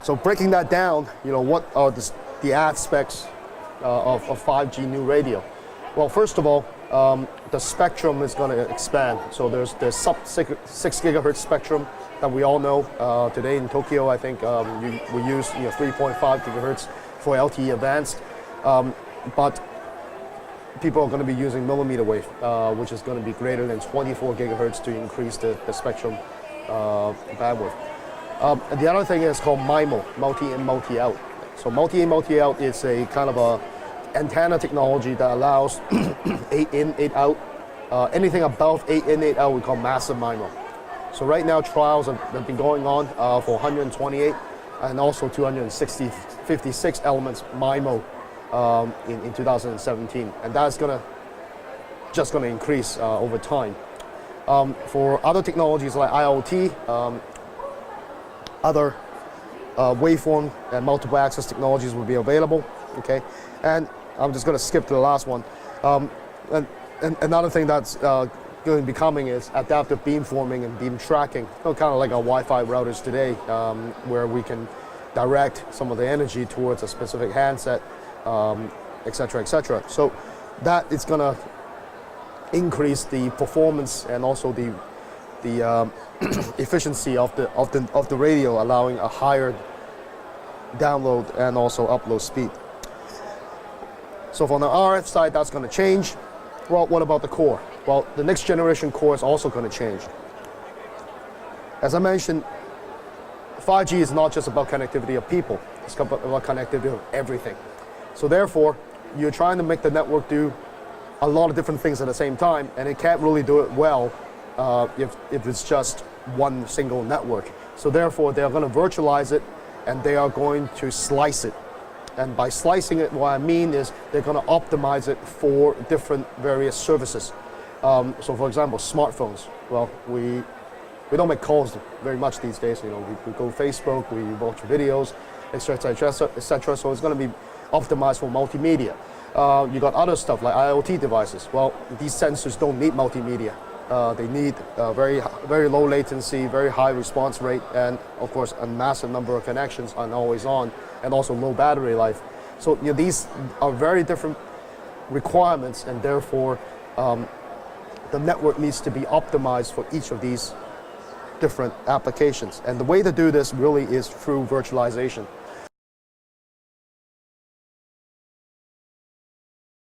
So breaking that down, what are the aspects of 5G new radio? Well, first of all, the spectrum is going to expand. So there's sub 6 gigahertz spectrum that we all know. Today in Tokyo, I think we use 3.5 gigahertz for LTE advanced, but people are going to be using millimeter wave, which is going to be greater than 24 gigahertz to increase the spectrum bandwidth. And the other thing is called MIMO, multi-in, multi-out. So multi-in, multi-out is a kind of a antenna technology that allows 8 in, 8 out. Anything above 8 in, 8 out we call massive MIMO. So right now trials have been going on for 128 and also 256 elements MIMO in 2017, and that's just gonna increase over time. For other technologies like IoT, other waveform and multiple access technologies will be available. Okay, and I'm just going to skip to the last one. And another thing that's going to be coming is adaptive beamforming and beam tracking, kind of like our Wi-Fi routers today, where we can direct some of the energy towards a specific handset, etc., etc. So that is going to increase the performance and also the efficiency of the radio, allowing a higher download and also upload speed. So from the RF side, that's going to change. Well, what about the core? Well, the next generation core is also going to change. As I mentioned, 5G is not just about connectivity of people, it's about connectivity of everything. So therefore, you're trying to make the network do a lot of different things at the same time, and it can't really do it well if it's just one single network. So therefore, they're going to virtualize it, and they are going to slice it. And by slicing it, what I mean is they're going to optimize it for different various services. So for example, smartphones. Well, we don't make calls very much these days. We go Facebook, we watch videos, etc., etc. So it's going to be optimized for multimedia. You got other stuff like IoT devices. Well, these sensors don't need multimedia. They need very low latency, very high response rate, and of course a massive number of connections and always on, and also low battery life. So these are very different requirements, and therefore the network needs to be optimized for each of these different applications. And the way to do this really is through virtualization.